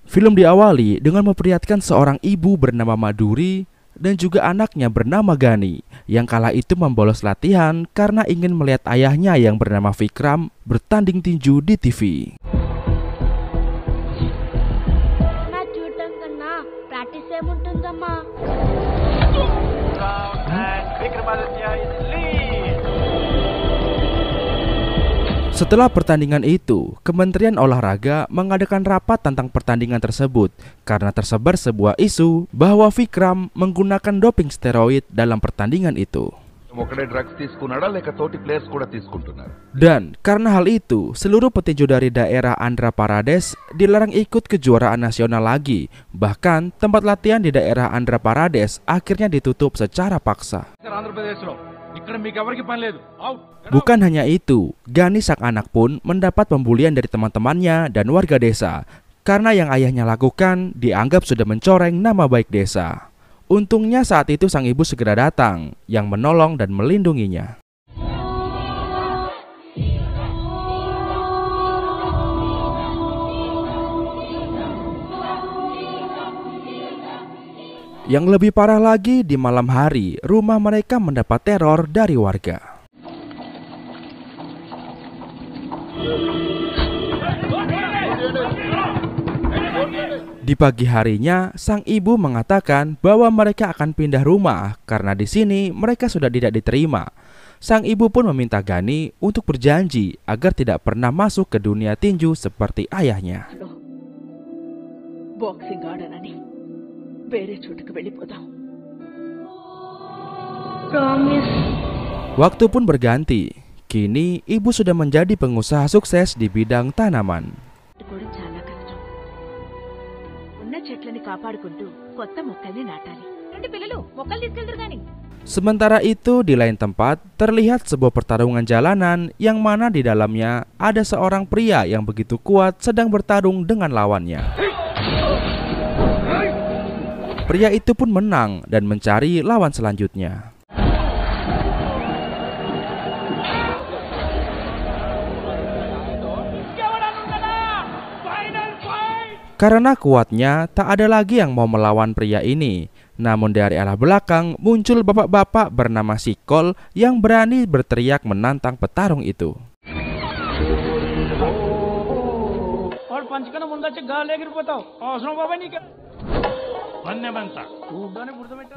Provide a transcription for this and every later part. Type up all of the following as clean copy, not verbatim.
Film diawali dengan memperlihatkan seorang ibu bernama Maduri dan juga anaknya bernama Gani yang kala itu membolos latihan karena ingin melihat ayahnya yang bernama Vikram bertanding tinju di TV. Setelah pertandingan itu, Kementerian Olahraga mengadakan rapat tentang pertandingan tersebut karena tersebar sebuah isu bahwa Vikram menggunakan doping steroid dalam pertandingan itu. Dan karena hal itu, seluruh petinju dari daerah Andhra Pradesh dilarang ikut kejuaraan nasional lagi. Bahkan tempat latihan di daerah Andhra Pradesh akhirnya ditutup secara paksa. Bukan hanya itu, Gani sang anak pun mendapat pembulian dari teman-temannya dan warga desa karena yang ayahnya lakukan dianggap sudah mencoreng nama baik desa. Untungnya saat itu sang ibu segera datang yang menolong dan melindunginya. Yang lebih parah lagi, di malam hari, rumah mereka mendapat teror dari warga. Di pagi harinya, sang ibu mengatakan bahwa mereka akan pindah rumah karena di sini mereka sudah tidak diterima. Sang ibu pun meminta Gani untuk berjanji agar tidak pernah masuk ke dunia tinju seperti ayahnya. Waktu pun berganti. Kini ibu sudah menjadi pengusaha sukses di bidang tanaman. Sementara itu di lain tempat terlihat sebuah pertarungan jalanan yang mana di dalamnya ada seorang pria yang begitu kuat sedang bertarung dengan lawannya. Pria itu pun menang dan mencari lawan selanjutnya. Karena kuatnya, tak ada lagi yang mau melawan pria ini. Namun dari arah belakang muncul bapak-bapak bernama Sikol yang berani berteriak menantang petarung itu.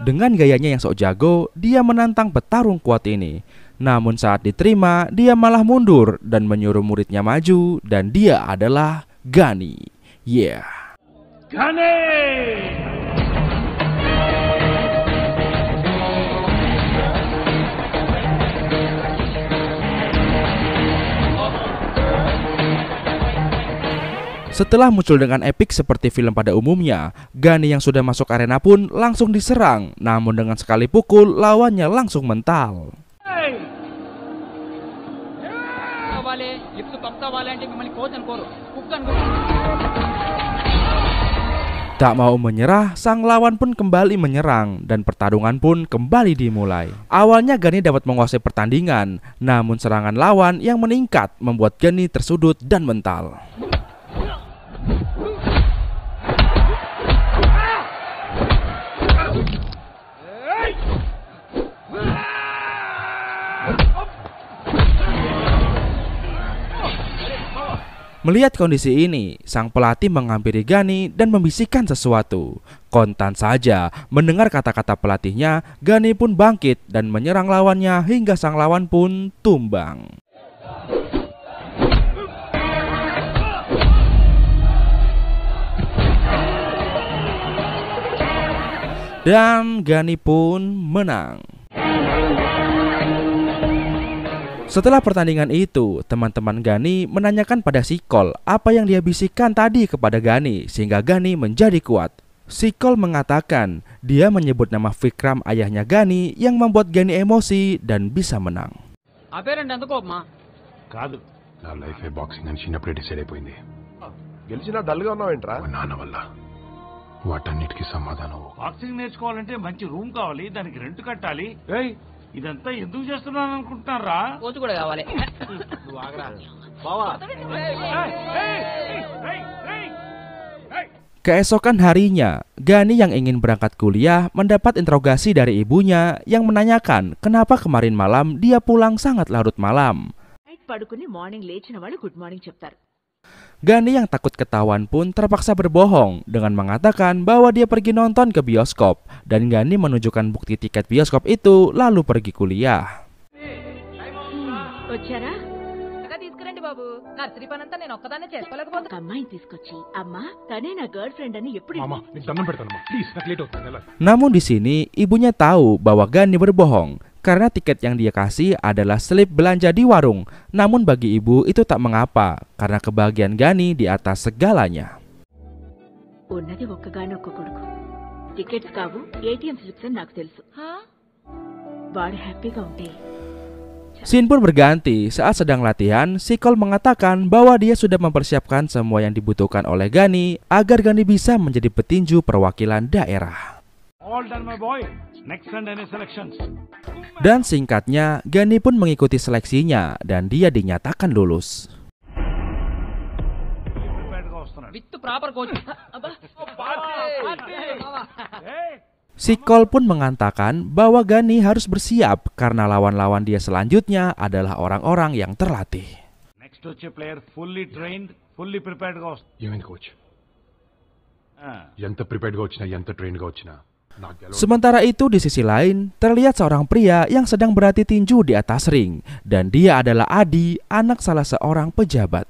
Dengan gayanya yang sok jago, dia menantang petarung kuat ini. Namun saat diterima, dia malah mundur dan menyuruh muridnya maju, dan dia adalah Gani. Yeah. Gani! Setelah muncul dengan epik seperti film pada umumnya, Gani yang sudah masuk arena pun langsung diserang. Namun dengan sekali pukul, lawannya langsung mental. Tak mau menyerah, sang lawan pun kembali menyerang dan pertarungan pun kembali dimulai. Awalnya Gani dapat menguasai pertandingan, namun serangan lawan yang meningkat membuat Gani tersudut dan mental. Melihat kondisi ini, sang pelatih menghampiri Gani dan membisikkan sesuatu. Kontan saja mendengar kata-kata pelatihnya, Gani pun bangkit dan menyerang lawannya hingga sang lawan pun tumbang. Dan Gani pun menang. Setelah pertandingan itu, teman-teman Gani menanyakan pada Sikol apa yang dia bisikkan tadi kepada Gani sehingga Gani menjadi kuat. Sikol mengatakan dia menyebut nama Vikram ayahnya Gani yang membuat Gani emosi dan bisa menang. వాటన్నిటికీ సమాధానం బాక్సింగ్ నేర్చుకోవాలంటే మంచి రూమ్ కావాలి, దానికి రెంట్ కట్టాలి. ఇదంతా ఎందుకు చేస్తున్నాను అనుకుంటున్నారా? కోచ్ కూడా కావాలి. నువ్వు ఆగరా బావా. Keesokan harinya, Gani yang ingin berangkat kuliah mendapat interogasi dari ibunya yang menanyakan kenapa kemarin malam dia pulang sangat larut malam. Gani yang takut ketahuan pun terpaksa berbohong dengan mengatakan bahwa dia pergi nonton ke bioskop dan Gani menunjukkan bukti tiket bioskop itu lalu pergi kuliah. Namun di sini ibunya tahu bahwa Gani berbohong karena tiket yang dia kasih adalah slip belanja di warung. Namun bagi ibu itu tak mengapa karena kebahagiaan Gani di atas segalanya. Scene pun berganti saat sedang latihan. Sikol mengatakan bahwa dia sudah mempersiapkan semua yang dibutuhkan oleh Gani agar Gani bisa menjadi petinju perwakilan daerah. All done, my boy. Next and any selections. Dan singkatnya, Gani pun mengikuti seleksinya dan dia dinyatakan lulus. Sikol pun mengatakan bahwa Gani harus bersiap karena lawan-lawan dia selanjutnya adalah orang-orang yang terlatih. Next player fully trained, fully prepared coach. Coach. Yanta prepared coach na, yanta trained coach na. Sementara itu di sisi lain, terlihat seorang pria yang sedang berlatih tinju di atas ring dan dia adalah Adi, anak salah seorang pejabat.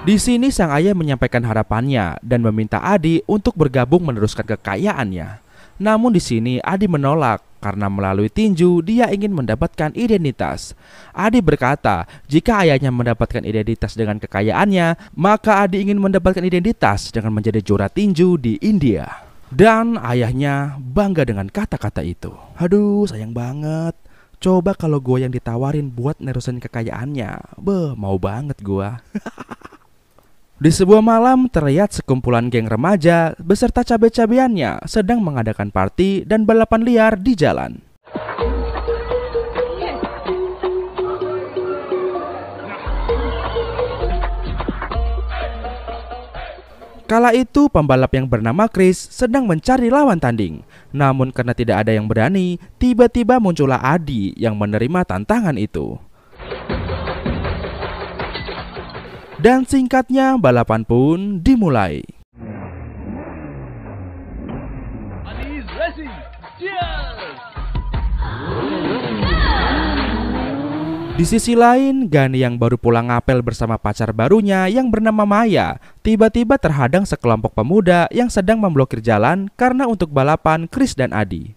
Di sini sang ayah menyampaikan harapannya dan meminta Adi untuk bergabung meneruskan kekayaannya. Namun di sini Adi menolak karena melalui tinju dia ingin mendapatkan identitas. Adi berkata, jika ayahnya mendapatkan identitas dengan kekayaannya, maka Adi ingin mendapatkan identitas dengan menjadi juara tinju di India. Dan ayahnya bangga dengan kata-kata itu. Aduh, sayang banget. Coba kalau gue yang ditawarin buat nerusin kekayaannya, mau banget gue. Di sebuah malam terlihat sekumpulan geng remaja beserta cabe-cabeannya sedang mengadakan party dan balapan liar di jalan. Kala itu pembalap yang bernama Chris sedang mencari lawan tanding. Namun karena tidak ada yang berani, tiba-tiba muncullah Adi yang menerima tantangan itu. Dan singkatnya balapan pun dimulai. Di sisi lain, Gani yang baru pulang ngapel bersama pacar barunya yang bernama Maya tiba-tiba terhadang sekelompok pemuda yang sedang memblokir jalan karena untuk balapan Chris dan Adi.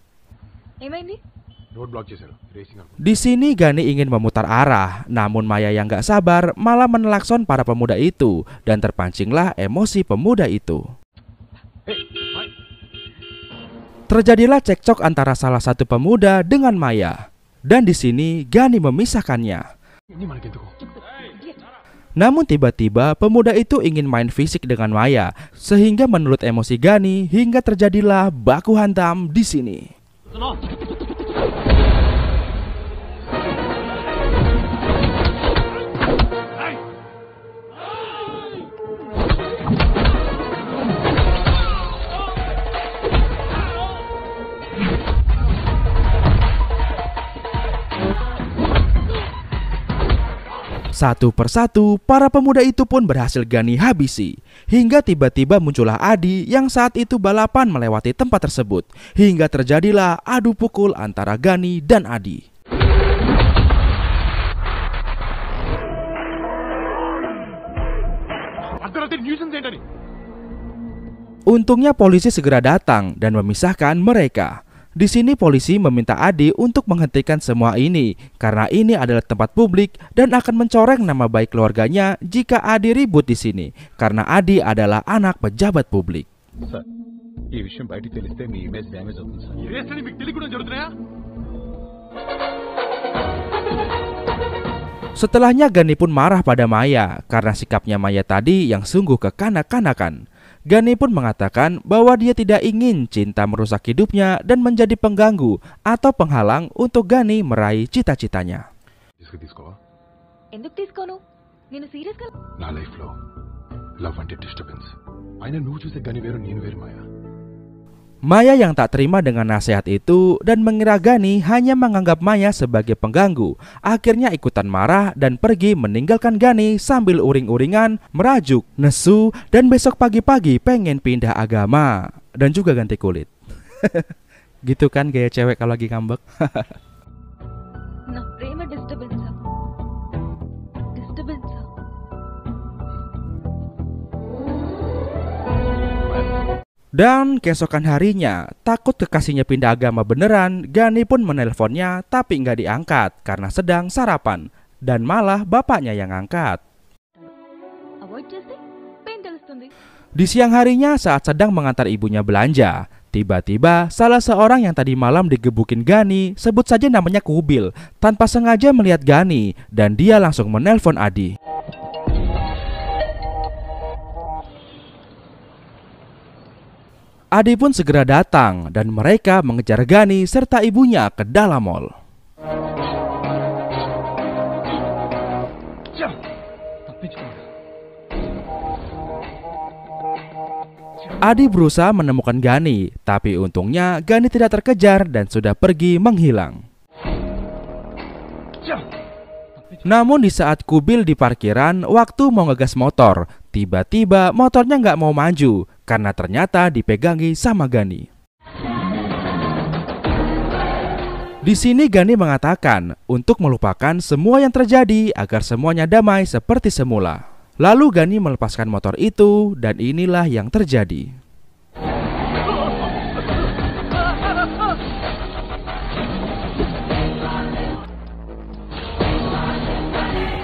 Di sini Gani ingin memutar arah, namun Maya yang gak sabar malah menelakson para pemuda itu dan terpancinglah emosi pemuda itu. Terjadilah cekcok antara salah satu pemuda dengan Maya, dan di sini Gani memisahkannya. Namun tiba-tiba pemuda itu ingin main fisik dengan Maya, sehingga menurut emosi Gani hingga terjadilah baku hantam di sini. Satu persatu, para pemuda itu pun berhasil Gani habisi. Hingga tiba-tiba muncullah Adi yang saat itu balapan melewati tempat tersebut. Hingga terjadilah adu pukul antara Gani dan Adi. Untungnya polisi segera datang dan memisahkan mereka. Di sini polisi meminta Adi untuk menghentikan semua ini karena ini adalah tempat publik dan akan mencoreng nama baik keluarganya jika Adi ribut di sini karena Adi adalah anak pejabat publik. Setelahnya Gani pun marah pada Maya karena sikapnya Maya tadi yang sungguh kekanak-kanakan. Gani pun mengatakan bahwa dia tidak ingin cinta merusak hidupnya dan menjadi pengganggu atau penghalang untuk Gani meraih cita-citanya. Love అంటే డిస్టర్బెన్స్. అయినా నువ్వు చూసే గని వేరు, నేను వేరు మాయా. Maya yang tak terima dengan nasihat itu dan mengira Gani hanya menganggap Maya sebagai pengganggu, akhirnya ikutan marah dan pergi meninggalkan Gani sambil uring-uringan, merajuk, nesu, dan besok pagi-pagi pengen pindah agama dan juga ganti kulit. Gitu kan gaya cewek kalau lagi ngambek. నా ప్రేమ disturbance Dan keesokan harinya, takut kekasihnya pindah agama beneran, Gani pun menelponnya tapi nggak diangkat karena sedang sarapan. Dan malah bapaknya yang angkat. Avoid చేస్తే పెయిన్ తెలుస్తుంది. Di siang harinya saat sedang mengantar ibunya belanja, tiba-tiba salah seorang yang tadi malam digebukin Gani, sebut saja namanya Kubil, tanpa sengaja melihat Gani dan dia langsung menelpon Adi. Adi pun segera datang dan mereka mengejar Gani serta ibunya ke dalam mall. Adi berusaha menemukan Gani, tapi untungnya Gani tidak terkejar dan sudah pergi menghilang. Namun di saat Kubil di parkiran, waktu mau ngegas motor, tiba-tiba motornya nggak mau maju karena ternyata dipegangi sama Gani. Di sini Gani mengatakan untuk melupakan semua yang terjadi agar semuanya damai seperti semula. Lalu Gani melepaskan motor itu dan inilah yang terjadi.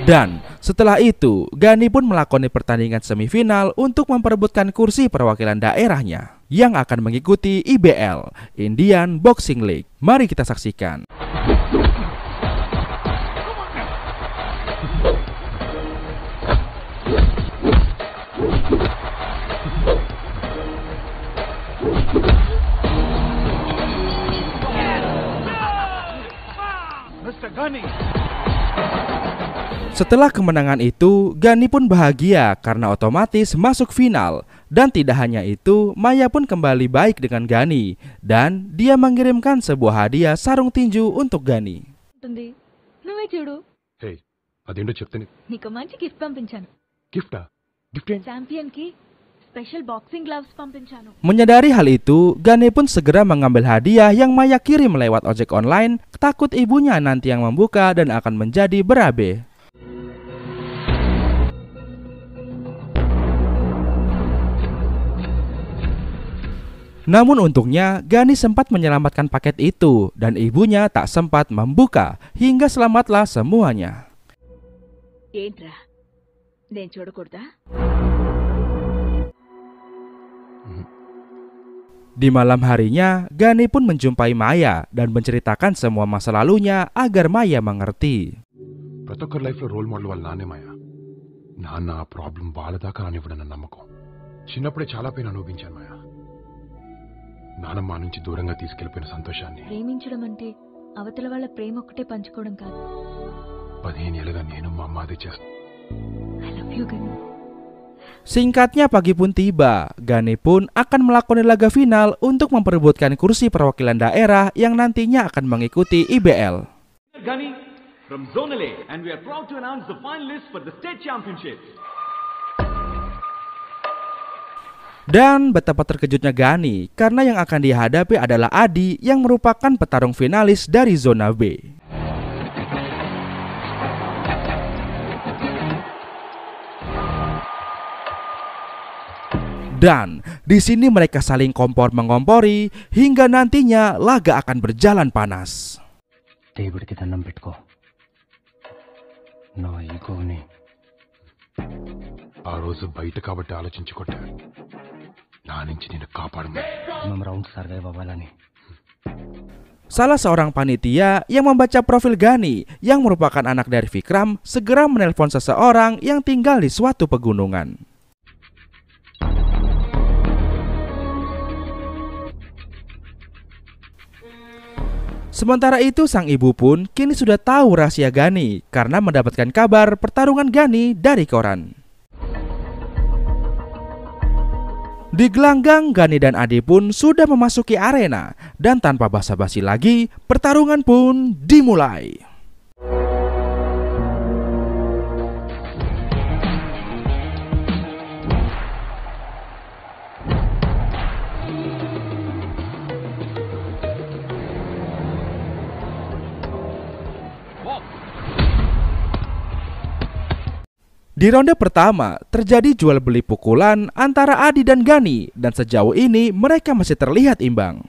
Dan setelah itu, Gani pun melakoni pertandingan semifinal untuk memperebutkan kursi perwakilan daerahnya yang akan mengikuti IBL, Indian Boxing League. Mari kita saksikan. Mr. Gani. Setelah kemenangan itu, Gani pun bahagia karena otomatis masuk final. Dan tidak hanya itu, Maya pun kembali baik dengan Gani. Dan dia mengirimkan sebuah hadiah sarung tinju untuk Gani. ఉంటుంది. నువ్వే చూడు, హే, అదేంటో చెప్తే. నీకు మంచి గిఫ్ట్ పంపించాను. గిఫ్టా? గిఫ్ట్ ఏంటి? ఛాంపియన్ కి స్పెషల్ బాక్సింగ్ గ్లవ్స్ పంపించాను. Menyadari hal itu, Gani pun segera mengambil hadiah yang Maya kirim lewat ojek online, takut ibunya nanti yang membuka dan akan menjadi berabe. Namun untungnya Gani sempat menyelamatkan paket itu dan ibunya tak sempat membuka hingga selamatlah semuanya. ఏంట్రా, నేను చూడకూడదా? Di malam harinya, Gani pun menjumpai Maya dan menceritakan semua masa lalunya agar Maya mengerti. ప్రతి ఒక్కరి లైఫ్ లో role model వాళ్ళ నాన్నే మాయా. నాన్న ఆ ప్రాబ్లం వాళ్ళ దాకా రానివ్వడన్న నమ్మకం. చిన్నప్పుడే చాలా పెయిన్ అనుభవించాను మాయా. నానమ్మ నుంచి దూరంగా తీసుకెళ్లిపోయిన సంతోషాన్ని, ప్రేమించడం అంటే అవతల వాళ్ళ ప్రేమ ఒక్కటే పంచుకోవడం కాదు. 15 ఏళ్ళుగా నేను మా అమ్మ అదే చేస్తాను. ఐ లవ్ యు గని. Singkatnya pagi pun tiba, Gani pun akan melakoni laga final untuk memperebutkan kursi perwakilan daerah yang nantinya akan mengikuti IBL. Gani from Zonal A, and we are proud to announce the finalists for the state championship. Dan betapa terkejutnya Gani karena yang akan dihadapi adalah Adi yang merupakan petarung finalis dari zona B. Dan di sini mereka saling kompor-mengompori hingga nantinya laga akan berjalan panas. దేవుడికి దండం పెట్టుకో, నా ఈగోని. ఆ రోజు బయట కాబట్టి ఆలోచించి కొట్టాను. నా నుంచి నేను కాపాడమని. మేము రౌండ్ సర్వైవ్ అవ్వాలని. Salah seorang panitia yang membaca profil Gani yang merupakan anak dari Vikram segera menelpon seseorang yang tinggal di suatu pegunungan. Sementara itu sang ibu pun kini sudah tahu rahasia Gani karena mendapatkan kabar pertarungan Gani dari koran. Di gelanggang, Gani dan Adi pun sudah memasuki arena. Dan tanpa basa-basi lagi, pertarungan pun dimulai. Di ronde pertama, terjadi jual beli pukulan antara Adi dan Gani, dan sejauh ini mereka masih terlihat imbang.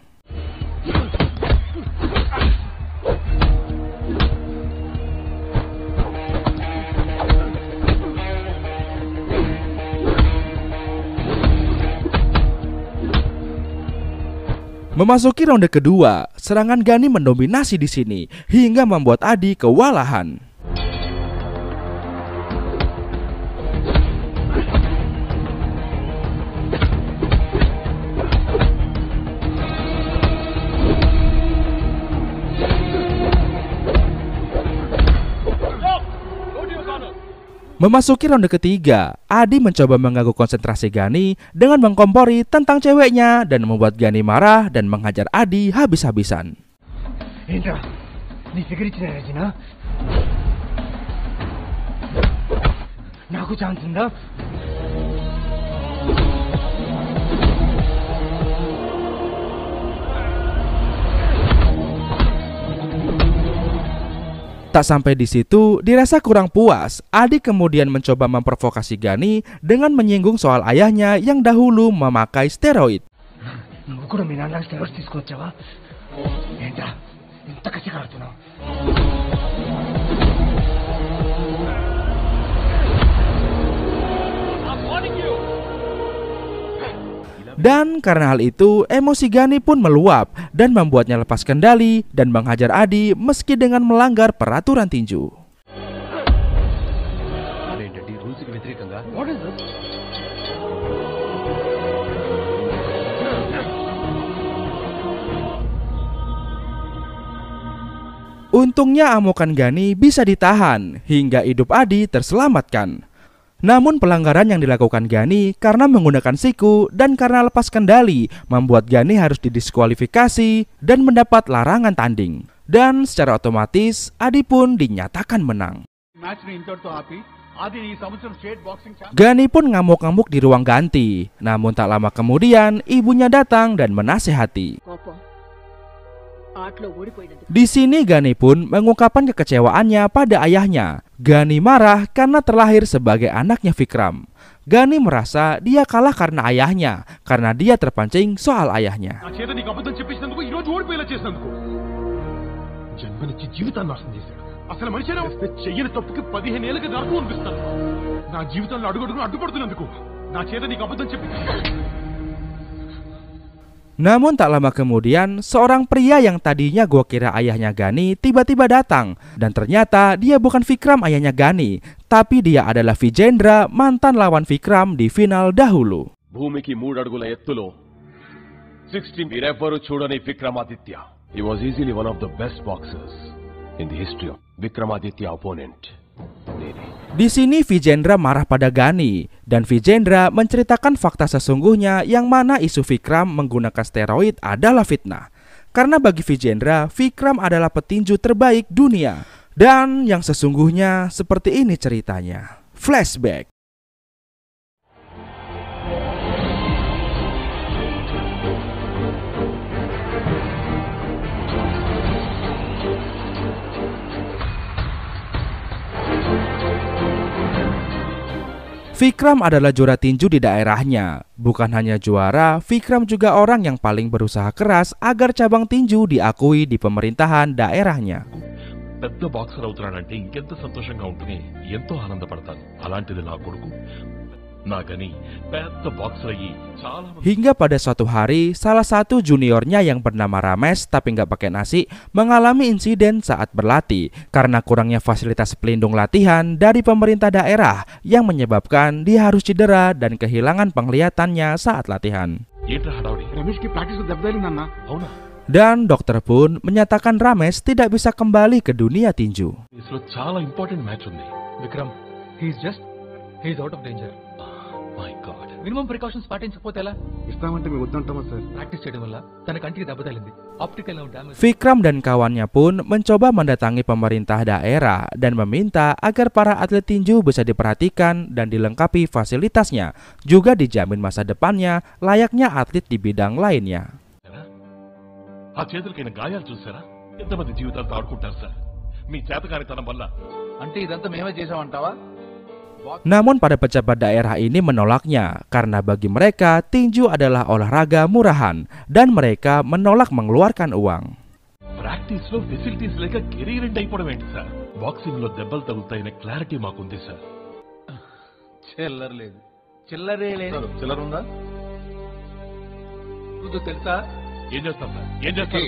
Memasuki ronde kedua, serangan Gani mendominasi di sini hingga membuat Adi kewalahan. Memasuki ronde ketiga, Adi mencoba mengganggu konsentrasi Gani dengan mengkompori tentang ceweknya dan membuat Gani marah dan menghajar Adi habis-habisan. Tak sampai di situ, dirasa kurang puas, Adi kemudian mencoba memprovokasi Gani dengan menyinggung soal ayahnya yang dahulu memakai steroid. Dan karena hal itu, emosi Gani pun meluap dan membuatnya lepas kendali dan menghajar Adi meski dengan melanggar peraturan tinju. Untungnya amukan Gani bisa ditahan hingga hidup Adi terselamatkan. Namun pelanggaran yang dilakukan Gani karena menggunakan siku dan karena lepas kendali membuat Gani harus didiskualifikasi dan mendapat larangan tanding. Dan secara otomatis Adi pun dinyatakan menang. Gani pun ngamuk-ngamuk di ruang ganti. Namun tak lama kemudian ibunya datang dan menasehati. Di sini Gani pun mengungkapkan kekecewaannya pada ayahnya. Gani marah karena terlahir sebagai anaknya Vikram. Gani merasa dia kalah karena ayahnya, karena dia terpancing soal ayahnya. Namun tak lama kemudian, seorang pria yang tadinya gua kira ayahnya Gani tiba-tiba datang. Dan ternyata dia bukan Vikram ayahnya Gani, tapi dia adalah Vijendra, mantan lawan Vikram di final dahulu. Bhumiki 3 అడుగుల ఎత్తులో 60 మీరెవ్వరూ చూడని Vikramaditya. He was easily one of the best boxers in the history of Vikramaditya opponent. Di sini Vijendra marah pada Gani dan Vijendra menceritakan fakta sesungguhnya yang mana isu Vikram menggunakan steroid adalah fitnah. Karena bagi Vijendra, Vikram adalah petinju terbaik dunia. Dan yang sesungguhnya seperti ini ceritanya. Flashback. Vikram adalah juara tinju di daerahnya. Bukan hanya juara, Vikram juga orang yang paling berusaha keras agar cabang tinju diakui di pemerintahan daerahnya. పెద్ద బాక్సర్ అవుతున్నాడంటే ఇంకెంత సంతోషంగా ఉంటుంది, ఎంతో ఆనందపడతాను. అలాంటిది నా కొడుకు నాకని పెద్ద బాక్సర్ అయ్యి చాలా. Hingga pada suatu hari, salah satu juniornya yang bernama Ramesh tapi nggak pakai nasi mengalami insiden saat berlatih karena kurangnya fasilitas pelindung latihan dari pemerintah daerah yang menyebabkan dia harus cedera dan kehilangan penglihatannya saat latihan. Dan dokter pun menyatakan Ramesh tidak bisa kembali ke dunia tinju. చాలా important match ఉంది. Vikram, he's out of danger. My God. Minimum precautions పాటించకపోతే ఎలా? ఇస్తామంటే మేము వద్దంటామా sir? Practice చేయడం వల్ల తన కంటికి దెబ్బ తగిలింది. Optical damage. Vikram dan kawannya pun mencoba mendatangi pemerintah daerah dan meminta agar para atlet tinju bisa diperhatikan dan dilengkapi fasilitasnya, juga dijamin masa depannya layaknya atlet di bidang lainnya. ఆ చేతులకైన గాయాలు చూసారా? ఎంతమంది జీవితాలతో ఆడుకుంటారు సార్ మీ చేతకానితనం వల్ల. అంటే ఇదంతా మేమే చేసామంటావా? Namun para pejabat daerah ini menolaknya karena bagi mereka tinju adalah olahraga murahan dan mereka menolak mengeluarkan uang. Practice లో ఫెసిలిటీస్ లేక కెరీర్ ఎండ్ అయిపోవడం ఏంటి సార్? బాక్సింగ్ లో దెబ్బలు తగులుతాయనే క్లారిటీ మాకుంది సార్. చిల్లర లేదు. చిల్లరే లేదు. చిల్లర ఉందా? తెలుసా? ఏం చేస్తాం సార్? ఏం చేస్తాం?